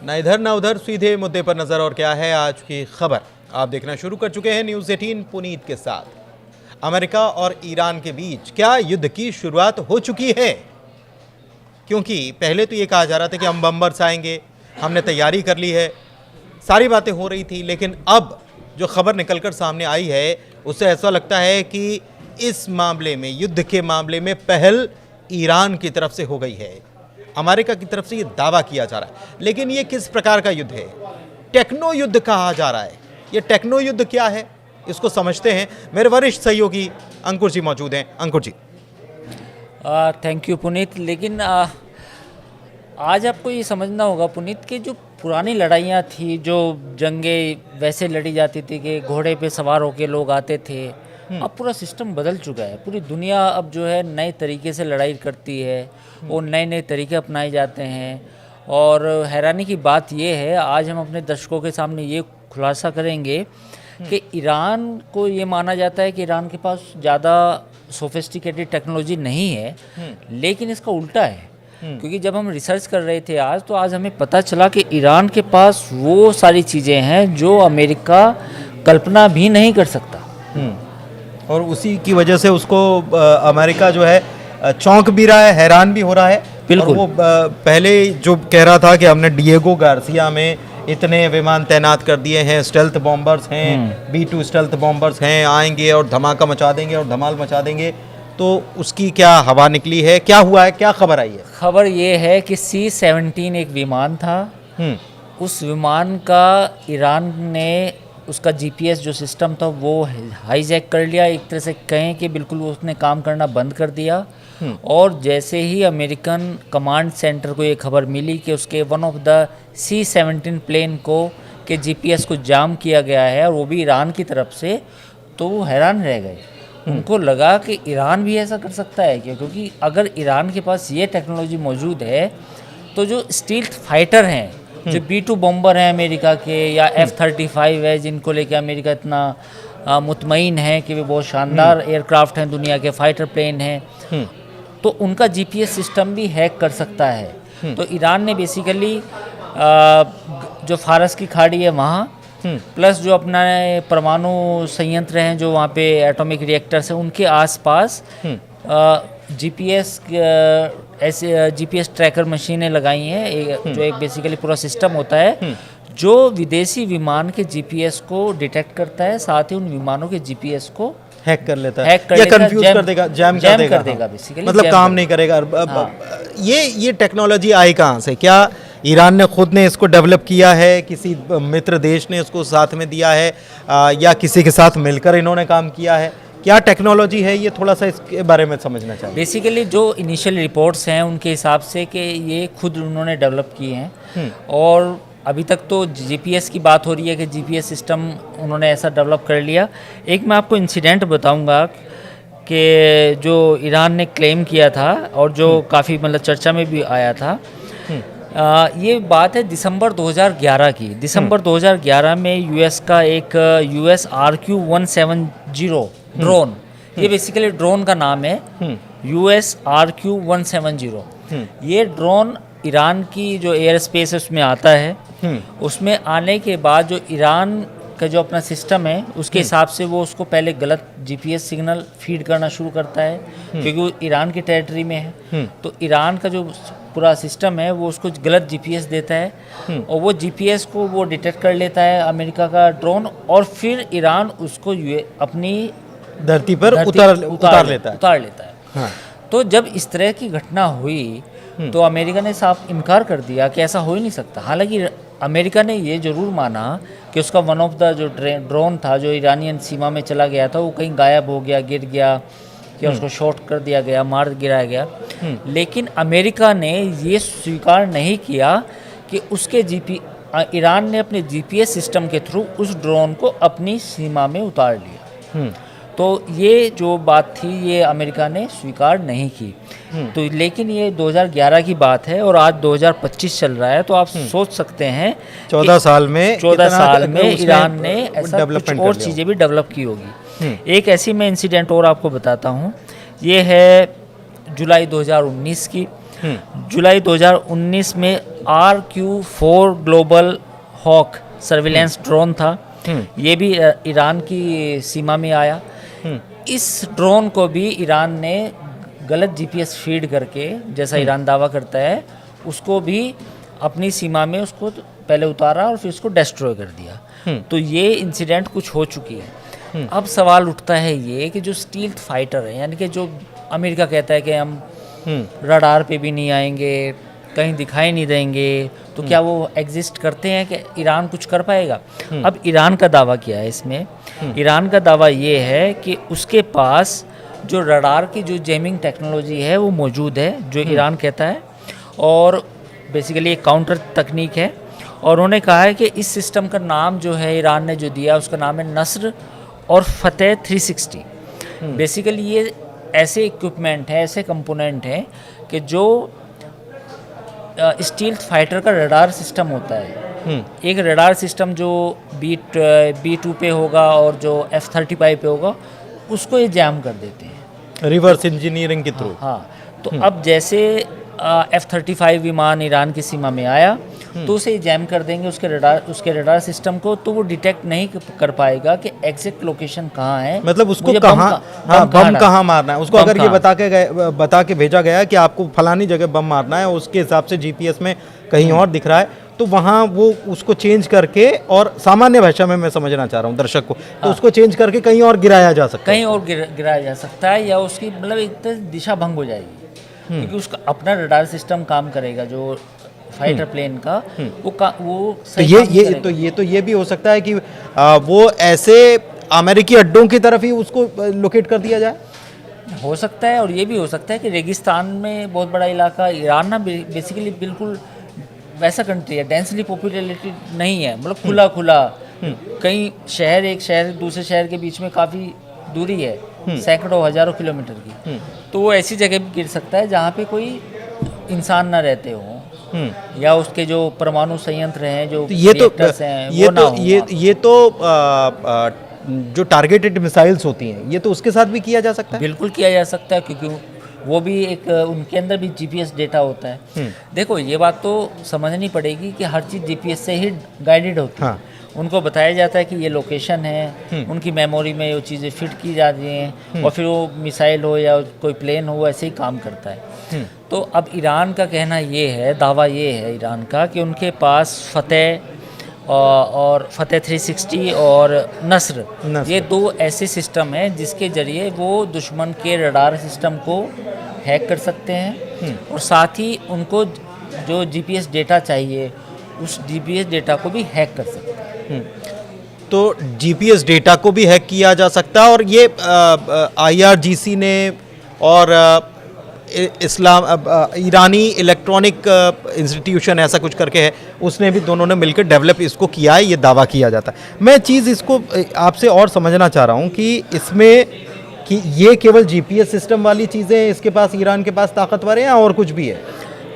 ना इधर ना उधर, सीधे मुद्दे पर नजर। और क्या है आज की खबर, आप देखना शुरू कर चुके हैं न्यूज़ 18 पुनीत के साथ। अमेरिका और ईरान के बीच क्या युद्ध की शुरुआत हो चुकी है? क्योंकि पहले तो ये कहा जा रहा था कि हम बम बरसाएंगे, हमने तैयारी कर ली है, सारी बातें हो रही थी। लेकिन अब जो खबर निकलकर सामने आई है उससे ऐसा लगता है कि इस मामले में, युद्ध के मामले में पहल ईरान की तरफ से हो गई है। अमेरिका की तरफ से ये दावा किया जा रहा है, लेकिन ये किस प्रकार का युद्ध है? टेक्नो युद्ध कहा जा रहा है। ये टेक्नो युद्ध क्या है, इसको समझते हैं। मेरे वरिष्ठ सहयोगी अंकुर जी मौजूद हैं। अंकुर जी। Thank you Puneet. लेकिन आज आपको ये समझना होगा पुनीत कि जो पुरानी लड़ाइयाँ थी, जो जंगें वैसे लड़ी जाती थी कि घोड़े पे सवार होके लोग आते थे, अब पूरा सिस्टम बदल चुका है। पूरी दुनिया अब जो है नए तरीके से लड़ाई करती है और नए नए तरीके अपनाए जाते हैं। और हैरानी की बात ये है, आज हम अपने दर्शकों के सामने ये खुलासा करेंगे कि ईरान को ये माना जाता है कि ईरान के पास ज़्यादा सोफिस्टिकेटेड टेक्नोलॉजी नहीं है, लेकिन इसका उल्टा है। क्योंकि जब हम रिसर्च कर रहे थे आज हमें पता चला कि ईरान के पास वो सारी चीज़ें हैं जो अमेरिका कल्पना भी नहीं कर सकता। और उसी की वजह से उसको अमेरिका जो है चौंक भी रहा है, हैरान भी हो रहा है। बिल्कुल। और वो पहले जो कह रहा था कि हमने डिएगो गार्सिया में इतने विमान तैनात कर दिए हैं, स्टेल्थ बॉम्बर्स हैं, B-2 स्टेल्थ बॉम्बर्स हैं, आएंगे और धमाका मचा देंगे और धमाल मचा देंगे, तो उसकी क्या हवा निकली है? क्या हुआ है, क्या खबर आई है? खबर ये है कि C-17 एक विमान था। उस विमान का ईरान ने उसका GPS जो सिस्टम था वो हाईजैक कर लिया। एक तरह से कहें कि बिल्कुल उसने काम करना बंद कर दिया। और जैसे ही अमेरिकन कमांड सेंटर को ये खबर मिली कि उसके one of the C-17 plane को के GPS को जाम किया गया है, और वो भी ईरान की तरफ से, तो वो हैरान रह गए। उनको लगा कि ईरान भी ऐसा कर सकता है क्या? क्योंकि अगर ईरान के पास ये टेक्नोलॉजी मौजूद है तो जो स्टील्थ फाइटर हैं, जो B-2 बॉम्बर हैं अमेरिका के, या F-35 है जिनको लेके अमेरिका इतना मुतमईन है कि वे बहुत शानदार एयरक्राफ्ट हैं, दुनिया के फाइटर प्लेन हैं, तो उनका GPS सिस्टम भी हैक कर सकता है। तो ईरान ने बेसिकली जो फारस की खाड़ी है वहाँ, प्लस जो अपना परमाणु संयंत्र हैं जो वहाँ पे एटॉमिक रिएक्टर्स हैं, उनके आसपास GPS ट्रैकर मशीनें लगाई हैं, जो एक बेसिकली पूरा सिस्टम होता है जो विदेशी विमान के GPS को डिटेक्ट करता है, साथ ही उन विमानों के GPS को हैक कर लेता है या कंफ्यूज कर देगा, जैम कर देगा बेसिकली, मतलब काम नहीं करेगा। ये टेक्नोलॉजी आई कहाँ से? क्या ईरान ने खुद ने इसको डेवलप किया है, किसी मित्र देश ने इसको साथ में दिया है, या किसी के साथ मिलकर इन्होंने काम किया है? क्या टेक्नोलॉजी है ये, थोड़ा सा इसके बारे में समझना चाहिए। बेसिकली जो इनिशियल रिपोर्ट्स हैं उनके हिसाब से कि ये खुद उन्होंने डेवलप किए हैं। और अभी तक तो GPS की बात हो रही है कि GPS सिस्टम उन्होंने ऐसा डेवलप कर लिया। एक मैं आपको इंसिडेंट बताऊंगा कि जो ईरान ने क्लेम किया था और जो काफ़ी मतलब चर्चा में भी आया था। ये बात है दिसंबर 2011 की। दिसंबर 2011 में US का एक US RQ-170 ड्रोन, ये बेसिकली ड्रोन का नाम है, US RQ-170। ये ड्रोन ईरान की जो एयर स्पेस है उसमें आता है। उसमें आने के बाद जो ईरान का जो अपना सिस्टम है उसके हिसाब से वो उसको पहले गलत GPS सिग्नल फीड करना शुरू करता है, क्योंकि वो ईरान की टेरिटरी में है। तो ईरान का जो पूरा सिस्टम है वो उसको गलत GPS देता है, और वो GPS को वो डिटेक्ट कर लेता है अमेरिका का ड्रोन, और फिर ईरान उसको अपनी धरती पर उतार लेता है। हाँ। तो जब इस तरह की घटना हुई तो अमेरिका ने साफ इनकार कर दिया कि ऐसा हो ही नहीं सकता। हालांकि अमेरिका ने ये ज़रूर माना कि उसका वन ऑफ द जो ड्रोन था जो ईरानियन सीमा में चला गया था वो कहीं गायब हो गया, गिर गया, या उसको शॉट कर दिया गया, मार गिराया गया। लेकिन अमेरिका ने ये स्वीकार नहीं किया कि उसके ईरान ने अपने GPS सिस्टम के थ्रू उस ड्रोन को अपनी सीमा में उतार लिया। तो ये जो बात थी ये अमेरिका ने स्वीकार नहीं की। तो लेकिन ये 2011 की बात है और आज 2025 चल रहा है, तो आप सोच सकते हैं 14 साल में ईरान ने ऐसा कुछ और चीज़ें भी डेवलप की होगी। एक ऐसी मैं इंसिडेंट और आपको बताता हूँ। ये है जुलाई 2019 की। जुलाई 2019 में RQ-4 global hoc surveillance drone था, ये भी ईरान की सीमा में आया। इस ड्रोन को भी ईरान ने गलत जीपीएस फीड करके, जैसा ईरान दावा करता है, उसको भी अपनी सीमा में उसको पहले उतारा और फिर उसको डिस्ट्रॉय कर दिया। तो ये इंसिडेंट कुछ हो चुकी है। अब सवाल उठता है ये कि जो स्टील्थ फाइटर है, यानी कि जो अमेरिका कहता है कि हम रडार पे भी नहीं आएंगे, कहीं दिखाई नहीं देंगे, तो क्या वो एग्जिस्ट करते हैं कि ईरान कुछ कर पाएगा? अब ईरान का दावा क्या है इसमें? ईरान का दावा ये है कि उसके पास जो रडार की जो जैमिंग टेक्नोलॉजी है वो मौजूद है, जो ईरान कहता है, और बेसिकली एक काउंटर तकनीक है। और उन्होंने कहा है कि इस सिस्टम का नाम जो है ईरान ने जो दिया उसका नाम है नस्र और फतेह 360। बेसिकली ये ऐसे इक्विपमेंट है, ऐसे कंपोनेंट हैं कि जो स्टील्थ फाइटर का रडार सिस्टम होता है। एक रडार सिस्टम जो B2 पे होगा और जो F-35 पे होगा, उसको ये जैम कर देते हैं रिवर्स इंजीनियरिंग के थ्रू। हाँ, तो अब जैसे F-35 विमान ईरान की सीमा में आया तो उसे जैम कर देंगे उसके रडार सिस्टम को, तो वो डिटेक्ट नहीं कर पाएगा कि एग्जैक्ट लोकेशन कहाँ है, मतलब उसको कहाँ, बम कहाँ मारना है उसको। अगर ये बता के भेजा गया है कि आपको फलानी जगह बम मारना है, उसके हिसाब से जीपीएस में कहीं और दिख रहा है, तो वहाँ वो उसको चेंज करके, और सामान्य भाषा में मैं समझना चाह रहा हूँ दर्शक को, तो उसको चेंज करके कहीं और गिराया जा सकता है, कहीं और गिराया जा सकता है, या उसकी मतलब एक तरह दिशा भंग हो जाएगी, क्योंकि उसका अपना रडार सिस्टम काम करेगा जो फाइटर प्लेन का, वो तो ये भी हो सकता है कि वो ऐसे अमेरिकी अड्डों की तरफ ही उसको लोकेट कर दिया जाए। हो सकता है, और ये भी हो सकता है कि रेगिस्तान में बहुत बड़ा इलाका, ईरान ना बेसिकली बिल्कुल वैसा कंट्री है, डेंसली पॉपुलेटेड नहीं है, मतलब खुला कई शहर, एक शहर दूसरे शहर के बीच में काफ़ी दूरी है, सैकड़ों हजारों किलोमीटर की, तो वो ऐसी जगह भी गिर सकता है जहाँ पे कोई इंसान ना रहते हो, या उसके जो परमाणु संयंत्र हैं, जो रिएक्टर्स हैं, वो ना हो। ये तो जो टारगेटेड मिसाइल्स होती हैं, ये तो उसके साथ भी किया जा सकता है। बिल्कुल किया जा सकता है, क्योंकि वो भी एक, उनके अंदर भी जीपीएस डेटा होता है। देखो, ये बात तो समझनी पड़ेगी कि हर चीज़ जीपीएस से ही गाइडेड होती है। उनको बताया जाता है कि ये लोकेशन है, उनकी मेमोरी में वो चीज़ें फिट की जाती हैं, और फिर वो मिसाइल हो या कोई प्लेन हो, ऐसे ही काम करता है। तो अब ईरान का कहना ये है, दावा ये है ईरान का, कि उनके पास फतेह और फतेह 360 और नस्र, ये दो ऐसे सिस्टम हैं जिसके ज़रिए वो दुश्मन के रडार सिस्टम को हैक कर सकते हैं, और साथ ही उनको जो जीपीएस डेटा चाहिए उस जीपीएस डेटा को भी हैक कर सकते हैं। तो जीपीएस डेटा को भी हैक किया जा सकता है, और ये IRGC ने और ईरानी इलेक्ट्रॉनिक इंस्टीट्यूशन ऐसा कुछ करके है, उसने भी, दोनों ने मिलकर डेवलप इसको किया है, ये दावा किया जाता है। मैं चीज़ इसको आपसे और समझना चाह रहा हूँ कि इसमें कि ये केवल जीपीएस सिस्टम वाली चीज़ें इसके पास, ईरान के पास ताकतवर है, या और कुछ भी है?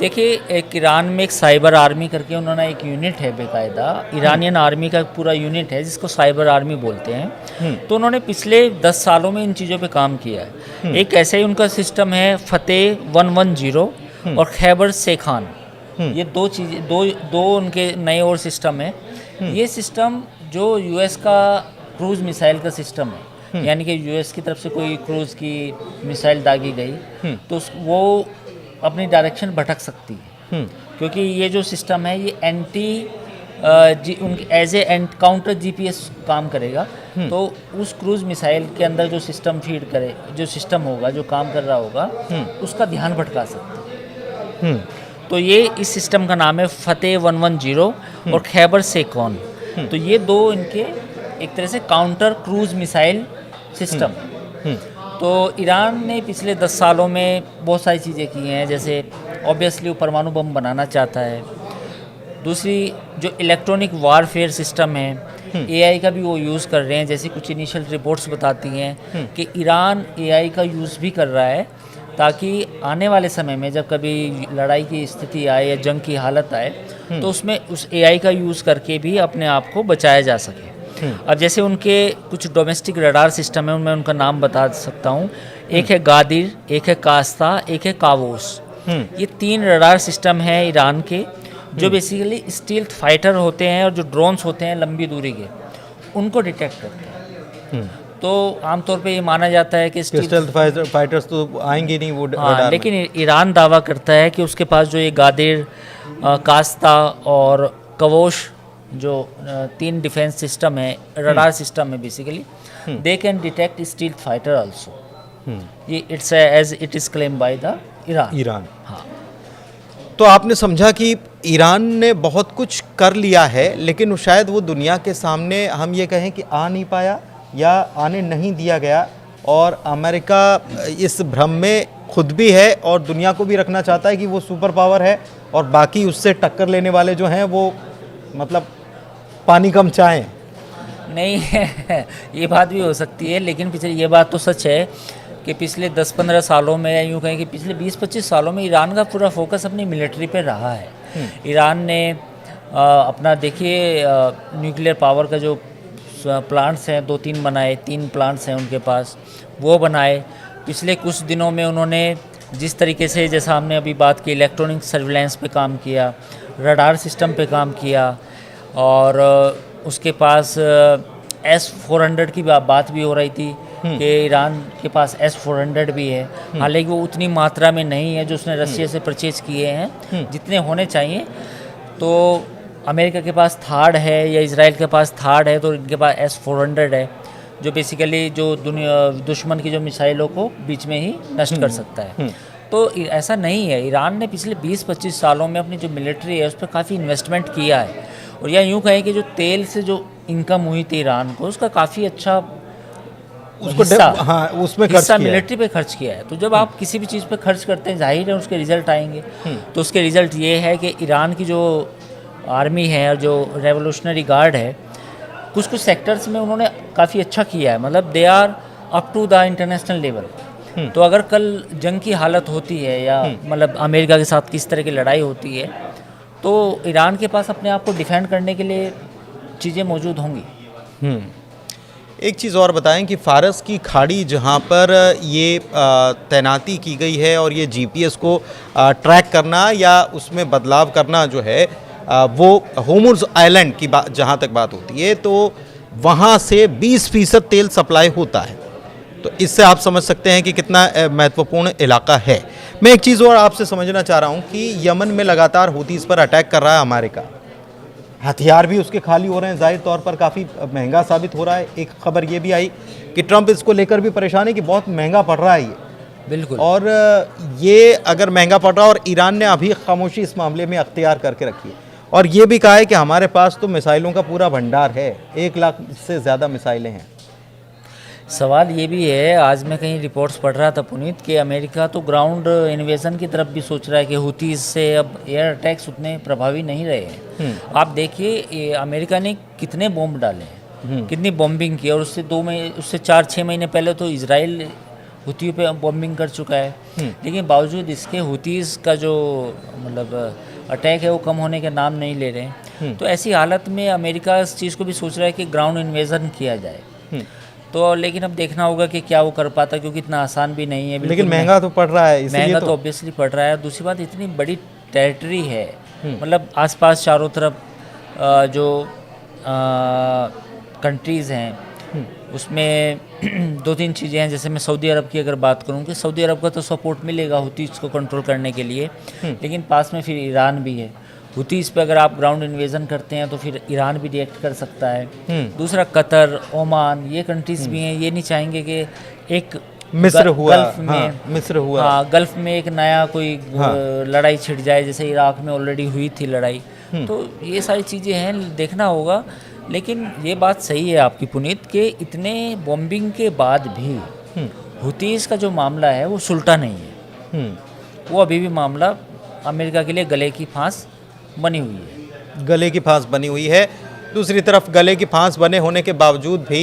देखिए, एक ईरान में एक साइबर आर्मी करके उन्होंने एक यूनिट है, बेकायदा ईरानियन आर्मी का पूरा यूनिट है जिसको साइबर आर्मी बोलते हैं। तो उन्होंने पिछले 10 सालों में इन चीज़ों पे काम किया है। एक ऐसे ही उनका सिस्टम है फतेह 110 और खैबर सेखान, ये दो उनके नए और सिस्टम है। ये सिस्टम जो यूएस का क्रूज मिसाइल का सिस्टम है, यानी कि यूएस की तरफ से कोई क्रूज की मिसाइल दागी गई तो वो अपनी डायरेक्शन भटक सकती है, क्योंकि ये जो सिस्टम है ये एज ए काउंटर जीपीएस काम करेगा। तो उस क्रूज मिसाइल के अंदर जो सिस्टम फीड करे, जो सिस्टम होगा, जो काम कर रहा होगा, उसका ध्यान भटका सकते हैं। तो ये इस सिस्टम का नाम है फतेह 110 और खैबर सेखॉन। तो ये दो इनके एक तरह से काउंटर क्रूज मिसाइल सिस्टम। तो ईरान ने पिछले 10 सालों में बहुत सारी चीज़ें की हैं, जैसे ऑब्वियसली वो परमाणु बम बनाना चाहता है। दूसरी जो इलेक्ट्रॉनिक वारफेयर सिस्टम है, एआई का भी वो यूज़ कर रहे हैं, जैसे कुछ इनिशियल रिपोर्ट्स बताती हैं कि ईरान एआई का यूज़ भी कर रहा है, ताकि आने वाले समय में जब कभी लड़ाई की स्थिति आए या जंग की हालत आए तो उसमें उस एआई का यूज़ करके भी अपने आप को बचाया जा सके। अब जैसे उनके कुछ डोमेस्टिक रडार सिस्टम है, उनमें उनका नाम बता सकता हूँ। एक है गादिर, एक है कास्ता, एक है कावोस। ये 3 रडार सिस्टम हैं ईरान के, जो बेसिकली स्टील्थ फाइटर होते हैं और जो ड्रोन्स होते हैं लंबी दूरी के, उनको डिटेक्ट करते हैं। तो आमतौर पे ये माना जाता है कि स्टील्थ फाइटर्स तो आएंगे नहीं वो हाँ, लेकिन ईरान दावा करता है कि उसके पास जो ये गादेर, कास्ता और कवोश जो 3 डिफेंस सिस्टम है, रडार सिस्टम है basically, they can detect stealth fighter also. ये it's as it is claim by the Iran. हाँ, तो आपने समझा कि ईरान ने बहुत कुछ कर लिया है, लेकिन शायद वो दुनिया के सामने हम ये कहें कि आ नहीं पाया या आने नहीं दिया गया, और अमेरिका इस भ्रम में खुद भी है और दुनिया को भी रखना चाहता है कि वो सुपर पावर है, और बाकी उससे टक्कर लेने वाले जो हैं वो मतलब पानी कम चाहें। नहीं है ये बात भी हो सकती है, लेकिन पिछले ये बात तो सच है कि पिछले 10-15 सालों में, या यूँ कहें कि पिछले 20-25 सालों में ईरान का पूरा फोकस अपनी मिलिट्री पे रहा है। ईरान ने अपना देखिए न्यूक्लियर पावर का जो प्लांट्स हैं 2-3 बनाए, 3 प्लांट्स हैं उनके पास, वो बनाए। पिछले कुछ दिनों में उन्होंने जिस तरीके से, जैसा हमने अभी बात की, इलेक्ट्रॉनिक सर्विलेंस पे काम किया, रडार सिस्टम पे काम किया, और उसके पास S-400 की बात भी हो रही थी कि ईरान के पास S-400 भी है। हालांकि वो उतनी मात्रा में नहीं है जो उसने रशिया से परचेज किए हैं जितने होने चाहिए। तो अमेरिका के पास थार्ड है या इजराइल के पास थार्ड है, तो इनके पास S-400 है, जो बेसिकली जो दुश्मन की जो मिसाइलों को बीच में ही नष्ट कर सकता है। तो ऐसा नहीं है, ईरान ने पिछले 20-25 सालों में अपनी जो मिलिट्री है उस पर काफ़ी इन्वेस्टमेंट किया है, और या यूँ कहें कि जो तेल से जो इनकम हुई थी ईरान को, उसका काफ़ी अच्छा उसको उसमें हिस्सा मिलिट्री पे खर्च किया है। तो जब आप किसी भी चीज़ पे खर्च करते हैं, जाहिर है उसके रिजल्ट आएंगे। तो उसके रिजल्ट ये है कि ईरान की जो आर्मी है और जो रेवोल्यूशनरी गार्ड है, कुछ सेक्टर्स में उन्होंने काफ़ी अच्छा किया है, मतलब they are up to the international level. तो अगर कल जंग की हालत होती है या मतलब अमेरिका के साथ किस तरह की लड़ाई होती है, तो ईरान के पास अपने आप को डिफेंड करने के लिए चीज़ें मौजूद होंगी। एक चीज़ और बताएं कि फारस की खाड़ी जहां पर ये तैनाती की गई है और ये जीपीएस को ट्रैक करना या उसमें बदलाव करना जो है, वो होर्मुज़ आइलैंड की बात जहां तक बात होती है, तो वहां से 20% तेल सप्लाई होता है। तो इससे आप समझ सकते हैं कि कितना महत्वपूर्ण इलाका है। मैं एक चीज़ और आपसे समझना चाह रहा हूं कि यमन में लगातार हूतीज़ पर अटैक कर रहा है अमेरिका, हथियार भी उसके खाली हो रहे हैं, जाहिर तौर पर काफ़ी महंगा साबित हो रहा है। एक खबर ये भी आई कि ट्रंप इसको लेकर भी परेशान है कि बहुत महंगा पड़ रहा है ये। बिल्कुल। और ये अगर महंगा पड़ रहा है, और ईरान ने अभी खामोशी इस मामले में अख्तियार करके रखी है, और ये भी कहा है कि हमारे पास तो मिसाइलों का पूरा भंडार है, 1 लाख से ज़्यादा मिसाइलें हैं। सवाल ये भी है, आज मैं कहीं रिपोर्ट्स पढ़ रहा था पुनीत, कि अमेरिका तो ग्राउंड इन्वेजन की तरफ भी सोच रहा है कि हुतीज़ से अब एयर अटैक्स उतने प्रभावी नहीं रहे हैं। आप देखिए अमेरिका ने कितने बॉम्ब डाले हैं, कितनी बॉम्बिंग की, और उससे 4-6 महीने पहले तो इजराइल हुती पे बॉम्बिंग कर चुका है। लेकिन बावजूद इसके हुतीज़ का जो मतलब अटैक है वो कम होने के नाम नहीं ले रहे हैं। तो ऐसी हालत में अमेरिका इस चीज़ को भी सोच रहा है कि ग्राउंड इन्वेजन किया जाए। तो लेकिन अब देखना होगा कि क्या वो कर पाता, क्योंकि इतना आसान भी नहीं है। लेकिन महंगा तो पड़ रहा है, महंगा तो ऑब्वियसली पड़ रहा है। दूसरी बात, इतनी बड़ी टेरिटरी है, मतलब आसपास चारों तरफ जो कंट्रीज़ हैं उसमें 2-3 चीज़ें हैं। जैसे मैं सऊदी अरब की अगर बात करूं कि सऊदी अरब का तो सपोर्ट मिलेगा हुतीज़ को कंट्रोल करने के लिए, लेकिन पास में फिर ईरान भी है। हुतीज़ पे अगर आप ग्राउंड इन्वेजन करते हैं तो फिर ईरान भी रिएक्ट कर सकता है। दूसरा कतर, ओमान, ये कंट्रीज़ भी हैं, ये नहीं चाहेंगे कि एक मिस्र हुआ, गल्फ में एक नया कोई लड़ाई छिड़ जाए, जैसे इराक में ऑलरेडी हुई थी लड़ाई। तो ये सारी चीज़ें हैं, देखना होगा। लेकिन ये बात सही है आपकी पुनीत, कि इतने बॉम्बिंग के बाद भी हुतीज़ का जो मामला है वो सुलटा नहीं है। वो अभी भी मामला अमेरिका के लिए गले की फांस बनी हुई है। गले की फांस बनी हुई है। दूसरी तरफ गले की फांस बने होने के बावजूद भी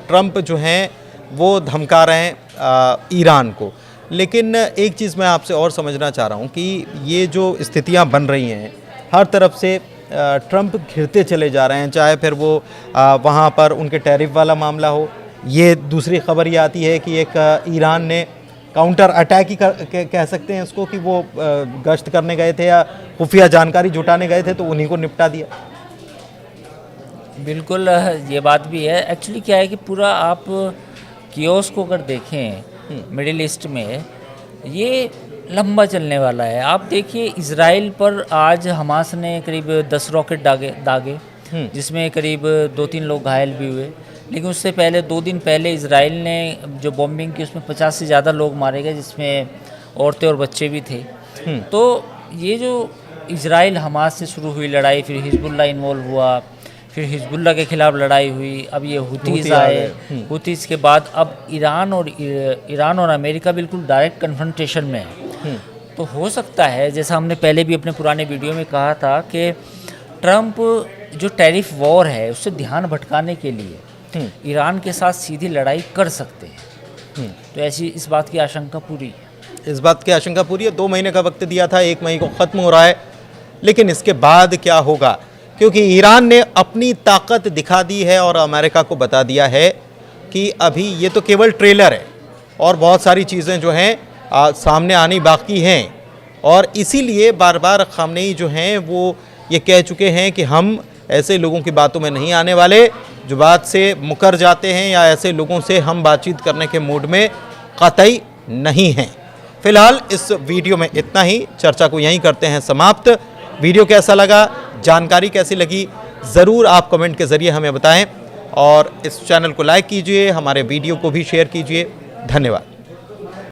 ट्रंप जो हैं वो धमका रहे हैं ईरान को। लेकिन एक चीज़ मैं आपसे और समझना चाह रहा हूँ कि ये जो स्थितियाँ बन रही हैं, हर तरफ से ट्रंप घिरते चले जा रहे हैं, चाहे फिर वो वहाँ पर उनके टैरिफ वाला मामला हो। ये दूसरी खबर ये आती है कि एक ईरान ने काउंटर अटैक ही कह सकते हैं इसको कि वो गश्त करने गए थे या खुफिया जानकारी जुटाने गए थे तो उन्हीं को निपटा दिया। बिल्कुल ये बात भी है। एक्चुअली क्या है कि पूरा आप कियोस को अगर देखें मिडिल ईस्ट में, ये लंबा चलने वाला है। आप देखिए इजराइल पर आज हमास ने करीब 10 रॉकेट दागे जिसमें करीब 2-3 लोग घायल भी हुए। लेकिन उससे पहले 2 दिन पहले इजराइल ने जो बॉम्बिंग की उसमें 50 से ज़्यादा लोग मारे गए, जिसमें औरतें और बच्चे भी थे। तो ये जो इजराइल हमास से शुरू हुई लड़ाई, फिर हिजबुल्लाह इन्वॉल्व हुआ, फिर हिजबुल्लाह के खिलाफ लड़ाई हुई, अब ये हुतीज़ आए, हुतीज़ के बाद अब ईरान और अमेरिका बिल्कुल डायरेक्ट कन्फ्रंटेशन में है। तो हो सकता है, जैसा हमने पहले भी अपने पुराने वीडियो में कहा था, कि ट्रंप जो टैरिफ वॉर है उससे ध्यान भटकाने के लिए ईरान के साथ सीधी लड़ाई कर सकते हैं। तो ऐसी इस बात की आशंका पूरी है। इस बात की आशंका पूरी है। 2 महीने का वक्त दिया था, 1 मई को ख़त्म हो रहा है, लेकिन इसके बाद क्या होगा? क्योंकि ईरान ने अपनी ताकत दिखा दी है और अमेरिका को बता दिया है कि अभी ये तो केवल ट्रेलर है और बहुत सारी चीज़ें जो हैं सामने आनी बाकी हैं। और इसीलिए बार बार खामनेई जो हैं वो ये कह चुके हैं कि हम ऐसे लोगों की बातों में नहीं आने वाले जो बात से मुकर जाते हैं, या ऐसे लोगों से हम बातचीत करने के मूड में कतई नहीं हैं। फिलहाल इस वीडियो में इतना ही। चर्चा को यहीं करते हैं समाप्त। वीडियो कैसा लगा, जानकारी कैसी लगी, ज़रूर आप कमेंट के ज़रिए हमें बताएं और इस चैनल को लाइक कीजिए, हमारे वीडियो को भी शेयर कीजिए। धन्यवाद।